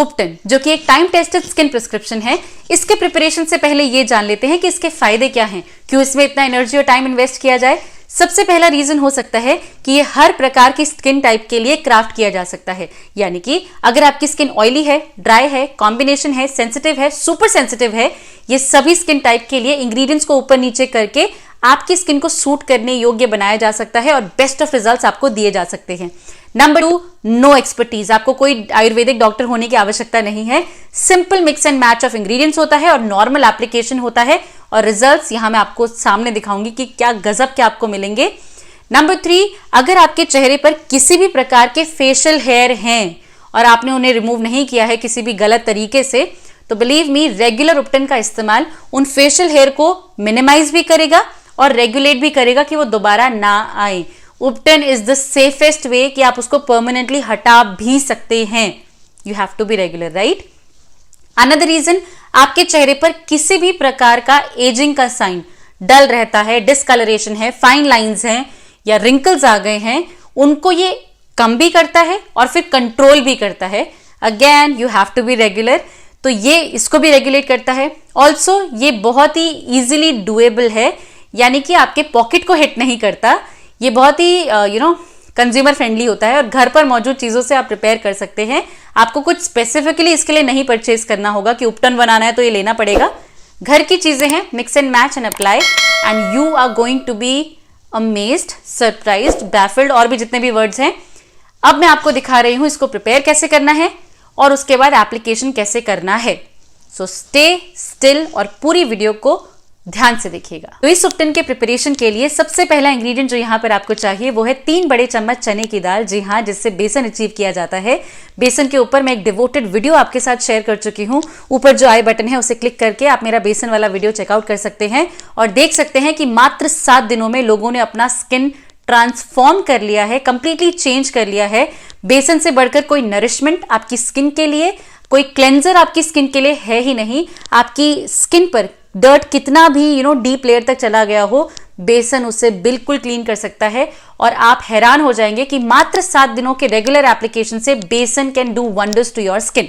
उपटन, जो कि एक टाइम टेस्टेड स्किन प्रिस्क्रिप्शन है, इसके प्रिपरेशन से पहले ये जान लेते हैं कि इसके फायदे क्या हैं, क्यों इसमें इतना एनर्जी और टाइम इन्वेस्ट किया जाए। सबसे पहला रीजन हो सकता है कि ये हर प्रकार की स्किन टाइप के लिए क्राफ्ट किया जा सकता है। यानी कि अगर आपकी स्किन ऑयली है, ड्राई है, कॉम्बिनेशन है, सेंसिटिव है, सुपर सेंसिटिव है, ये सभी स्किन टाइप के लिए इंग्रेडिएंट्स को ऊपर नीचे करके आपकी स्किन को सूट करने योग्य बनाया जा सकता है और बेस्ट ऑफ रिजल्ट्स आपको दिए जा सकते हैं। Number 2, no expertise. आपको कोई आयुर्वेदिक डॉक्टर होने की आवश्यकता नहीं है। Simple mix and match of ingredients होता है और नॉर्मल एप्लीकेशन होता है, और रिजल्ट्स यहां मैं आपको सामने दिखाऊंगी कि क्या गजब के आपको मिलेंगे। नंबर 3, अगर आपके चेहरे पर किसी भी प्रकार के फेशियल हेयर हैं और आपने उन्हें रिमूव नहीं किया है किसी भी गलत तरीके से, तो बिलीव मी, रेगुलर उपटन का इस्तेमाल उन फेशियल हेयर को मिनिमाइज भी करेगा और रेगुलेट भी करेगा कि वो दोबारा ना आए। Ubtan is the safest way कि आप उसको परमानेंटली हटा भी सकते हैं। You have to be regular, right. Another reason, आपके चेहरे पर किसी भी प्रकार का एजिंग का साइन डल रहता है, डिस्कलरेशन है, फाइन लाइंस हैं या रिंकल्स आ गए हैं, उनको ये कम भी करता है और फिर कंट्रोल भी करता है। Again you have to be regular, तो ये इसको भी रेगुलेट करता है। ऑल्सो ये बहुत ही इजीली डुएबल है, यानी कि आपके पॉकेट को हिट नहीं करता। ये बहुत ही कंज्यूमर फ्रेंडली होता है और घर पर मौजूद चीजों से आप प्रिपेयर कर सकते हैं। आपको कुछ स्पेसिफिकली इसके लिए नहीं परचेज करना होगा कि उपटन बनाना है तो ये लेना पड़ेगा। घर की चीजें हैं, mix and match and apply, and you are going to be amazed, surprised, baffled, और भी जितने भी वर्ड्स हैं। अब मैं आपको दिखा रही हूं इसको प्रिपेयर कैसे करना है और उसके बाद एप्लीकेशन कैसे करना है। सो स्टे स्टिल और पूरी वीडियो को ध्यान से देखिएगा। तो इस उपटन के प्रिपरेशन के लिए सबसे पहला इंग्रेडिएंट जो यहाँ पर आपको चाहिए वो है 3 बड़े चम्मच चने की दाल। जी हाँ, जिससे बेसन अचीव किया जाता है। बेसन के ऊपर मैं एक डिवोटेड वीडियो आपके साथ शेयर कर चुकी हूँ। ऊपर जो आई बटन है उसे क्लिक करके आप मेरा बेसन वाला वीडियो चेकआउट कर सकते हैं और देख सकते हैं कि मात्र 7 दिनों में लोगों ने अपना स्किन ट्रांसफॉर्म कर लिया है, कंप्लीटली चेंज कर लिया है। बेसन से बढ़कर कोई नरिशमेंट आपकी स्किन के लिए, कोई क्लेंजर आपकी स्किन के लिए है ही नहीं। आपकी स्किन पर डर्ट कितना भी डीप लेयर तक चला गया हो, बेसन उसे बिल्कुल क्लीन कर सकता है और आप हैरान हो जाएंगे कि मात्र 7 दिनों के रेगुलर एप्लीकेशन से besan can do wonders to your skin.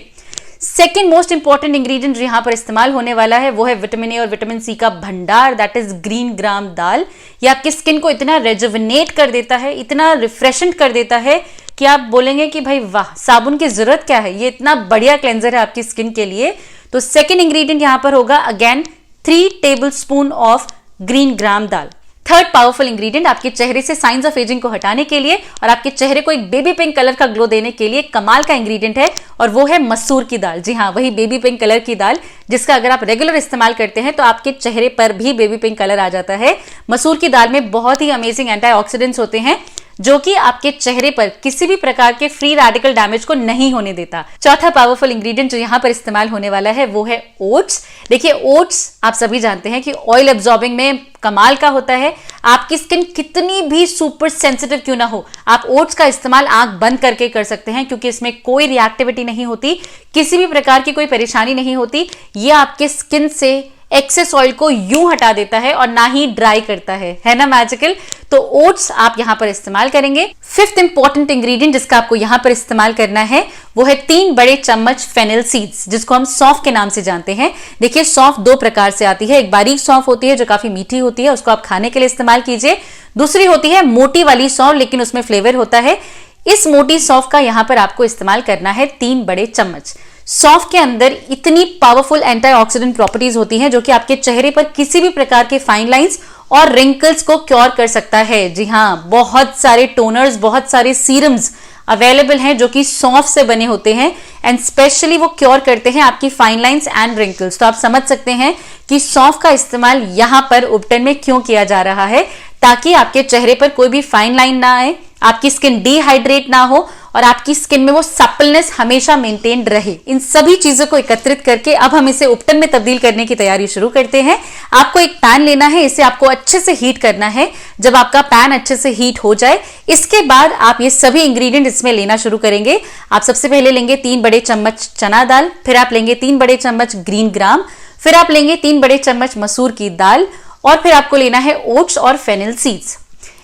Second most important ingredient जो यहाँ पर इस्तेमाल होने वाला है वो है विटामिन ए और विटामिन सी का भंडार, दैट इज ग्रीन ग्राम दाल। ये आपकी स्किन को इतना रेजुविनेट कर देता है, इतना रिफ्रेशेंट कर देता है कि आप बोलेंगे कि भाई वाह, साबुन की जरूरत क्या है, ये इतना बढ़िया क्लेंजर है आपकी स्किन के लिए। तो सेकेंड इंग्रेडिएंट यहाँ पर होगा again 3 tablespoon of green gram dal. Third powerful ingredient आपके चेहरे से साइंस ऑफ एजिंग को हटाने के लिए और आपके चेहरे को एक बेबी पिंक कलर का ग्लो देने के लिए कमाल का इंग्रेडिएंट है और वो है मसूर की दाल। जी हाँ, वही बेबी पिंक कलर की दाल जिसका अगर आप रेगुलर इस्तेमाल करते हैं तो आपके चेहरे पर भी बेबी पिंक कलर आ जाता है। मसूर की दाल में बहुत ही अमेजिंग एंटीऑक्सीडेंट्स होते हैं जो कि आपके चेहरे पर किसी भी प्रकार के फ्री रेडिकल डैमेज को नहीं होने देता। चौथा पावरफुल इंग्रेडिएंट जो यहाँ पर इस्तेमाल होने वाला है वो है ओट्स। देखिए, ओट्स आप सभी जानते हैं कि ऑयल एब्जॉर्बिंग में कमाल का होता है। आपकी स्किन कितनी भी सुपर सेंसिटिव क्यों ना हो, आप ओट्स का इस्तेमाल आंख बंद करके कर सकते हैं क्योंकि इसमें कोई रिएक्टिविटी नहीं होती, किसी भी प्रकार की कोई परेशानी नहीं होती। ये आपके स्किन से एक्सेस ऑयल को यूं हटा देता है और ना ही ड्राई करता है ना मैजिकल। तो ओट्स आप यहां पर इस्तेमाल करेंगे। फिफ्थ इंपॉर्टेंट इंग्रेडिएंट जिसका आपको यहां पर इस्तेमाल करना है वो है 3 बड़े चम्मच फेनिल सीड्स, जिसको हम सौंफ के नाम से जानते हैं। देखिए, सौंफ 2 प्रकार से आती है। एक बारीक सौंफ होती है जो काफी मीठी होती है, उसको आप खाने के लिए इस्तेमाल कीजिए। दूसरी होती है मोटी वाली सौंफ, लेकिन उसमें फ्लेवर होता है। इस मोटी सौंफ का यहां पर आपको इस्तेमाल करना है 3 बड़े चम्मच। सौंफ के अंदर इतनी पावरफुल एंटीऑक्सीडेंट प्रॉपर्टीज होती हैं जो कि आपके चेहरे पर किसी भी प्रकार के फाइन लाइंस और रिंकल्स को क्योर कर सकता है। जी हाँ, बहुत सारे टोनर्स, बहुत सारे सीरम्स अवेलेबल हैं जो कि सौंफ से बने होते हैं एंड स्पेशली वो क्योर करते हैं आपकी फाइन लाइंस एंड रिंकल्स। तो आप समझ सकते हैं कि सौंफ का इस्तेमाल यहां पर उपटन में क्यों किया जा रहा है, ताकि आपके चेहरे पर कोई भी फाइन लाइन ना आए, आपकी स्किन डिहाइड्रेट ना हो और आपकी स्किन में वो सप्पलनेस हमेशा मेंटेन्ड रहे। इन सभी चीजों को एकत्रित करके अब हम इसे उपटन में तब्दील करने की तैयारी शुरू करते हैं। आपको एक पैन लेना है, इसे आपको अच्छे से हीट करना है। जब आपका पैन अच्छे से हीट हो जाए, इसके बाद आप ये सभी इंग्रेडिएंट इसमें लेना शुरू करेंगे। आप सबसे पहले लेंगे 3 बड़े चम्मच चना दाल, फिर आप लेंगे 3 बड़े चम्मच ग्रीन ग्राम, फिर आप लेंगे 3 बड़े चम्मच मसूर की दाल और फिर आपको लेना है ओट्स और फेनिल सीड्स।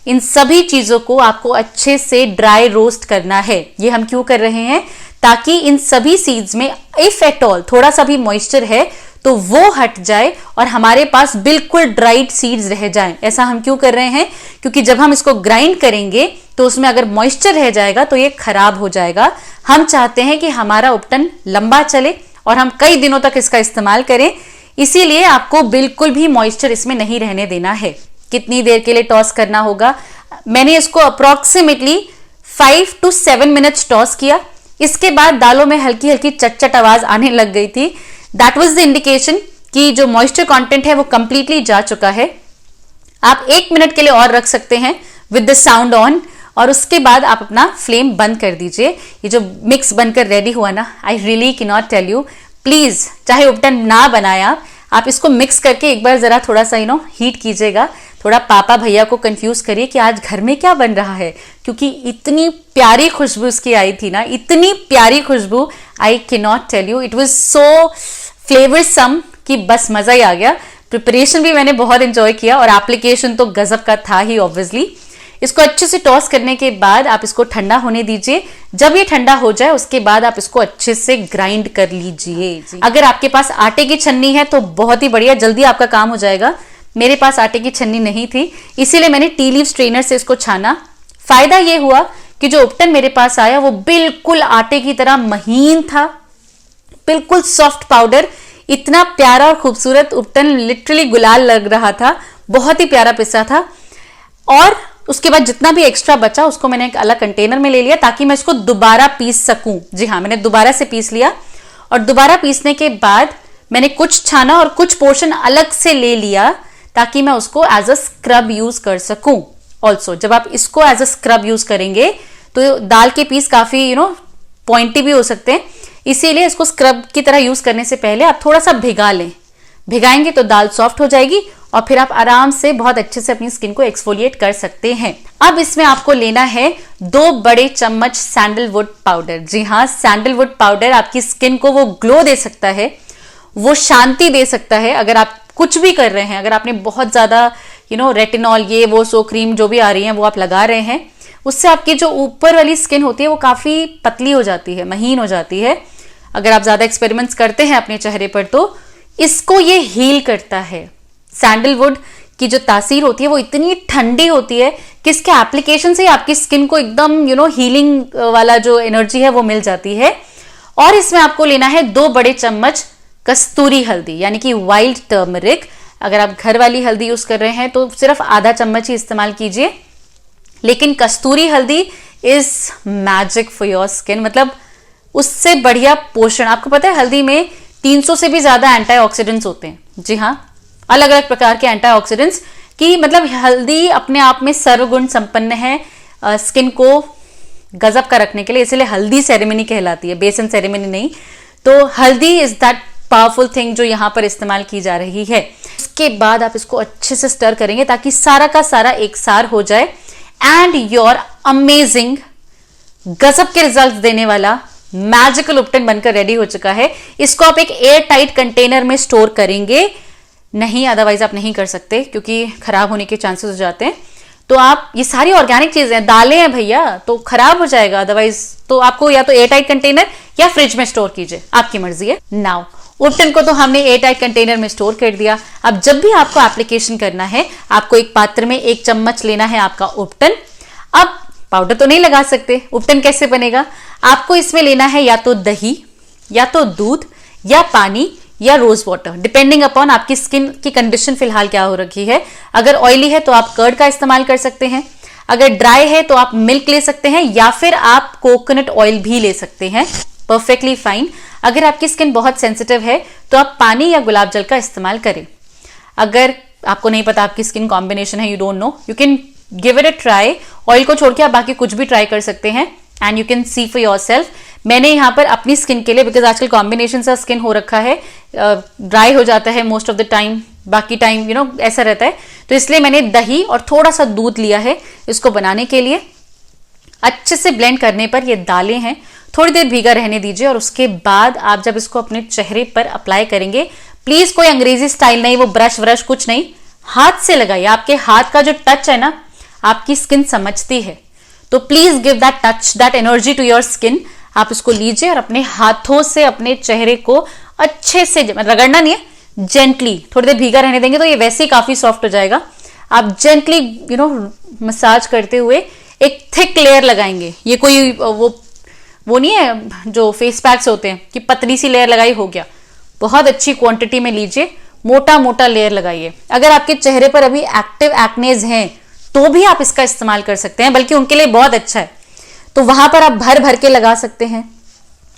इन सभी चीजों को आपको अच्छे से ड्राई रोस्ट करना है। ये हम क्यों कर रहे हैं, ताकि इन सभी सीड्स में इफ एट ऑल थोड़ा सा भी मॉइस्चर है तो वो हट जाए और हमारे पास बिल्कुल ड्राइड सीड्स रह जाएं। ऐसा हम क्यों कर रहे हैं? क्योंकि जब हम इसको ग्राइंड करेंगे तो उसमें अगर मॉइस्चर रह जाएगा तो ये खराब हो जाएगा। हम चाहते हैं कि हमारा उपटन लंबा चले और हम कई दिनों तक इसका इस्तेमाल करें, इसीलिए आपको बिल्कुल भी मॉइस्चर इसमें नहीं रहने देना है। कितनी देर के लिए टॉस करना होगा? मैंने इसको अप्रोक्सीमेटली 5 to 7 मिनट्स टॉस किया। इसके बाद दालों में हल्की हल्की चटचट आवाज आने लग गई थी। दैट वाज द इंडिकेशन कि जो मॉइस्चर कंटेंट है वो कंप्लीटली जा चुका है। आप 1 मिनट के लिए और रख सकते हैं विद द साउंड ऑन और उसके बाद आप अपना फ्लेम बंद कर दीजिए। ये जो मिक्स बनकर रेडी हुआ ना, I really can not tell you, please चाहे उपटन ना बनाए आप इसको मिक्स करके एक बार जरा थोड़ा सा हीट कीजिएगा। थोड़ा पापा भैया को कंफ्यूज करिए कि आज घर में क्या बन रहा है, क्योंकि इतनी प्यारी खुशबू उसकी आई थी ना, इतनी प्यारी खुशबू, I can not tell you, it was so flavoursome कि बस मजा ही आ गया। प्रिपरेशन भी मैंने बहुत एंजॉय किया और एप्लीकेशन तो गजब का था ही ऑब्वियसली। इसको अच्छे से टॉस करने के बाद आप इसको ठंडा होने दीजिए। जब ये ठंडा हो जाए उसके बाद आप इसको अच्छे से ग्राइंड कर लीजिए। अगर आपके पास आटे की छन्नी है तो बहुत ही बढ़िया, जल्दी आपका काम हो जाएगा। मेरे पास आटे की छन्नी नहीं थी, इसीलिए मैंने टी लीव स्ट्रेनर से इसको छाना। फायदा ये हुआ कि जो उपटन मेरे पास आया वो बिल्कुल आटे की तरह महीन था, बिल्कुल सॉफ्ट पाउडर। इतना प्यारा और खूबसूरत उपटन, लिटरली गुलाल लग रहा था, बहुत ही प्यारा पिसा था। और उसके बाद जितना भी एक्स्ट्रा बचा उसको मैंने एक अलग कंटेनर में ले लिया ताकि मैं इसको दोबारा पीस सकूं। जी हाँ, मैंने दोबारा से पीस लिया और दोबारा पीसने के बाद मैंने कुछ छाना और कुछ पोर्शन अलग से ले लिया ताकि मैं उसको एज अ स्क्रब यूज कर सकूं। ऑल्सो जब आप इसको एज अ स्क्रब यूज करेंगे तो दाल के पीस काफी पॉइंटी भी हो सकते हैं, इसीलिए इसको स्क्रब की तरह यूज करने से पहले आप थोड़ा सा भिगा लें। भिगाएंगे तो दाल सॉफ्ट हो जाएगी और फिर आप आराम से बहुत अच्छे से अपनी स्किन को एक्सफोलिएट कर सकते हैं। अब इसमें आपको लेना है 2 बड़े चम्मच सैंडलवुड पाउडर। जी हाँ, सैंडलवुड पाउडर आपकी स्किन को वो ग्लो दे सकता है, वो शांति दे सकता है। अगर आप कुछ भी कर रहे हैं, अगर आपने बहुत ज्यादा रेटिनॉल ये वो सो क्रीम जो भी आ रही है वो आप लगा रहे हैं, उससे आपकी जो ऊपर वाली स्किन होती है वो काफी पतली हो जाती है, महीन हो जाती है। अगर आप ज्यादा एक्सपेरिमेंट्स करते हैं अपने चेहरे पर तो इसको ये हील करता है। सैंडलवुड की जो तासीर होती है वो इतनी ठंडी होती है कि इसके एप्लीकेशन से आपकी स्किन को एकदम हीलिंग वाला जो एनर्जी है वो मिल जाती है। और इसमें आपको लेना है 2 बड़े चम्मच कस्तूरी हल्दी यानी कि वाइल्ड टर्मरिक। अगर आप घर वाली हल्दी यूज कर रहे हैं तो सिर्फ आधा चम्मच ही इस्तेमाल कीजिए, लेकिन कस्तूरी हल्दी is magic for your skin. मतलब उससे बढ़िया पोषण, आपको पता है हल्दी में 300 से भी ज्यादा एंटीऑक्सीडेंट्स होते हैं। जी हाँ, अलग अलग प्रकार के एंटीऑक्सीडेंट्स की मतलब हल्दी अपने आप में सर्वगुण संपन्न है स्किन को गजब का रखने के लिए, इसलिए हल्दी सेरेमनी कहलाती है, बेसन सेरेमनी नहीं। तो हल्दी इज दैट पावरफुल थिंग जो यहां पर इस्तेमाल की जा रही है। उसके बाद आप इसको अच्छे से स्टर करेंगे ताकि सारा का सारा एक सार हो जाए एंड योर अमेजिंग गजब के रिजल्ट देने वाला मैजिकल उपटन बनकर रेडी हो चुका है। इसको आप एक एयर टाइट कंटेनर में स्टोर करेंगे, नहीं अदरवाइज आप नहीं कर सकते क्योंकि खराब होने के चांसेस हो जाते हैं। तो आप ये सारी ऑर्गेनिक चीजें, दालें हैं भैया, तो खराब हो जाएगा अदरवाइज। तो आपको या तो एयर टाइट कंटेनर या फ्रिज में स्टोर कीजिए, आपकी मर्जी है। नाउ उपटन को तो हमने एयर टाइट कंटेनर में स्टोर कर दिया। अब जब भी आपको एप्लीकेशन करना है, आपको एक पात्र में 1 चम्मच लेना है आपका उपटन। अब पाउडर तो नहीं लगा सकते, उपटन कैसे बनेगा? आपको इसमें लेना है या तो दही या तो दूध या पानी या रोज वाटर, डिपेंडिंग अपॉन आपकी स्किन की कंडीशन फिलहाल क्या हो रखी है। अगर ऑयली है तो आप कर्ड का इस्तेमाल कर सकते हैं, अगर ड्राई है तो आप मिल्क ले सकते हैं या फिर आप कोकोनट ऑयल भी ले सकते हैं, परफेक्टली फाइन। अगर आपकी स्किन बहुत सेंसिटिव है तो आप पानी या गुलाब जल का इस्तेमाल करें। अगर आपको नहीं पता आपकी स्किन कॉम्बिनेशन है, you don't know, you can give it a try. Oil को छोड़ के आप बाकी कुछ भी ट्राई कर सकते हैं and you can see for yourself. मैंने यहाँ पर अपनी स्किन के लिए, बिकॉज आजकल कॉम्बिनेशन सा स्किन हो रखा है, ड्राई हो जाता है मोस्ट ऑफ द टाइम, बाकी टाइम ऐसा रहता है, तो इसलिए मैंने दही और थोड़ा सा दूध लिया है इसको बनाने के लिए। अच्छे से ब्लेंड करने पर ये दालें हैं, थोड़ी देर भीगा रहने दीजिए और उसके बाद आप जब इसको अपने चेहरे पर अप्लाई करेंगे, प्लीज कोई अंग्रेजी स्टाइल नहीं, वो ब्रश व्रश कुछ नहीं, हाथ से लगाइए। आपके हाथ का जो टच है ना, आपकी स्किन समझती है, तो please give that touch, that energy to your skin. आप इसको लीजिए और अपने हाथों से अपने चेहरे को अच्छे से, रगड़ना नहीं है, जेंटली, थोड़ी देर भीगा रहने देंगे तो ये वैसे ही काफी सॉफ्ट हो जाएगा। आप जेंटली मसाज करते हुए एक थिक लेयर लगाएंगे। ये कोई वो नहीं है जो फेस पैक्स होते हैं कि पतली सी लेयर लगाई हो गया। बहुत अच्छी क्वांटिटी में लीजिए, मोटा मोटा लेयर लगाइए। अगर आपके चेहरे पर अभी एक्टिव एक्नेज हैं तो भी आप इसका इस्तेमाल कर सकते हैं, बल्कि उनके लिए बहुत अच्छा है। तो वहां पर आप भर भर के लगा सकते हैं।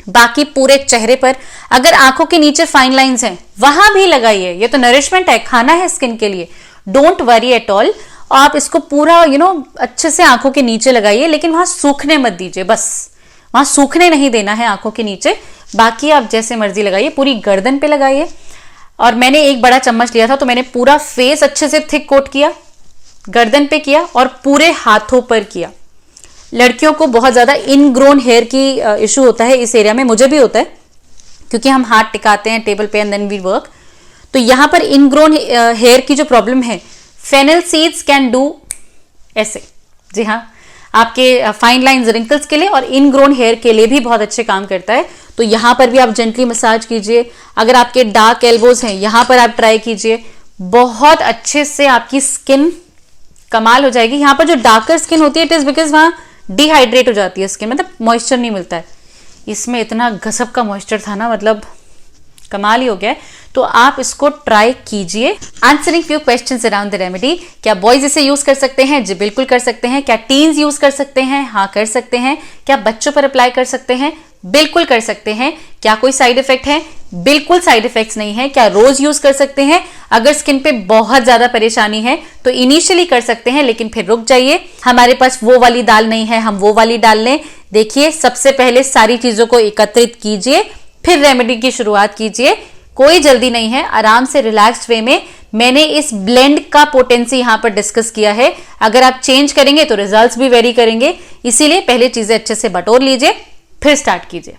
बाकी पूरे चेहरे पर, अगर आंखों के नीचे फाइन लाइंस हैं वहां भी लगाइए। ये तो नरिशमेंट है, खाना है स्किन के लिए। Don't worry at all. आप इसको पूरा अच्छे से आंखों के नीचे लगाइए, लेकिन वहां सूखने मत दीजिए। बस वहां सूखने नहीं देना है आंखों के नीचे। बाकी आप जैसे मर्जी लगाइए। पूरी गर्दन पे लगाइए। और मैंने एक बड़ा चम्मच लिया था तो मैंने पूरा फेस अच्छे से थिक कोट किया, गर्दन पे किया और पूरे हाथों पर किया। लड़कियों को बहुत ज्यादा इनग्रोन हेयर की इशू होता है इस एरिया में, मुझे भी होता है क्योंकि हम हाथ टिकाते हैं टेबल पे एंड देन वी वर्क। तो यहां पर इनग्रोन हेयर की जो प्रॉब्लम है, फेनल सीड्स कैन डू ऐसे। जी हाँ, आपके फाइन लाइन्स, रिंकल्स के लिए और इनग्रोन हेयर के लिए भी बहुत अच्छे काम करता है। तो यहां पर भी आप जेंटली मसाज कीजिए। अगर आपके डार्क एल्बोज हैं, यहां पर आप ट्राई कीजिए। बहुत अच्छे से आपकी स्किन कमाल हो जाएगी। यहां पर जो डार्कर स्किन होती है, इट इज बिकॉज वहां डिहाइड्रेट हो जाती है स्किन, मतलब मॉइस्चर नहीं मिलता है। इसमें इतना गजब का मॉइस्चर था ना, मतलब कमाल ही हो गया है। तो आप इसको ट्राई कीजिए। Answering few questions around the remedy. क्या बॉयज इसे यूज कर सकते हैं? जी बिल्कुल कर सकते हैं। क्या टीन्स यूज कर सकते हैं? हाँ कर सकते हैं। क्या बच्चों पर अप्लाई कर सकते हैं? बिल्कुल कर सकते हैं। क्या कोई साइड इफेक्ट है? बिल्कुल साइड इफेक्ट्स नहीं है। क्या रोज यूज कर सकते हैं? अगर स्किन पे बहुत ज्यादा परेशानी है तो इनिशियली कर सकते हैं, लेकिन फिर रुक जाइए। हमारे पास वो वाली दाल नहीं है, हम वो वाली डाल लें। देखिए, सबसे पहले सारी चीजों को एकत्रित कीजिए, फिर रेमेडी की शुरुआत कीजिए। कोई जल्दी नहीं है, आराम से रिलैक्स्ड वे में मैंने इस ब्लेंड का पोटेंसी यहां पर डिस्कस किया है। अगर आप चेंज करेंगे तो रिजल्ट्स भी वेरी करेंगे, इसीलिए पहले चीजें अच्छे से बटोर लीजिए, फिर स्टार्ट कीजिए।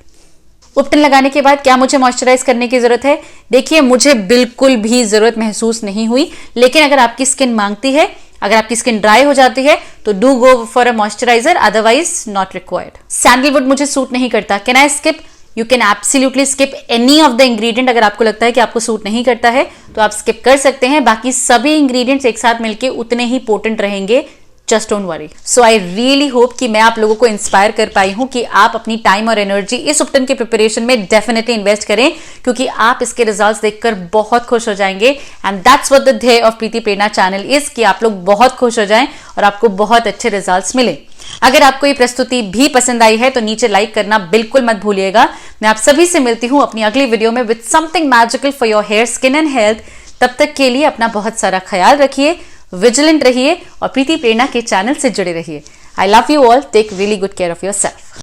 उपटन लगाने के बाद क्या मुझे मॉइस्चराइज करने की जरूरत है? देखिए, मुझे बिल्कुल भी जरूरत महसूस नहीं हुई, लेकिन अगर आपकी स्किन मांगती है, अगर आपकी स्किन ड्राई हो जाती है तो do go for a moisturiser, otherwise not required. Sandalwood मुझे सूट नहीं करता, can I skip? You can absolutely skip any of the ingredient. अगर आपको लगता है कि आपको सूट नहीं करता है तो आप स्किप कर सकते हैं। बाकी सभी इंग्रेडिएंट्स एक साथ मिलके उतने ही पोटेंट रहेंगे, just don't worry. So I really hope कि मैं आप लोगों को इंस्पायर कर पाई हूं कि आप अपनी टाइम और एनर्जी इस उपटन के प्रिपरेशन में डेफिनेटली इन्वेस्ट करें, क्योंकि आप इसके रिजल्ट्स देखकर बहुत खुश हो जाएंगे। एंड दैट्स व्हाट द ध्येय of Preeti Prerna channel is, कि आप लोग बहुत खुश हो जाएं और आपको बहुत अच्छे रिजल्ट्स मिले। अगर आपको ये प्रस्तुति भी पसंद आई है तो नीचे लाइक करना बिल्कुल मत भूलिएगा। मैं आप सभी से मिलती हूं अपनी अगली वीडियो में with something magical for your hair, skin and health. तब तक के लिए अपना बहुत सारा ख्याल रखिए, विजिलेंट रहिए और प्रीति प्रेरणा के चैनल से जुड़े रहिए। I love you all, take really good care of your self.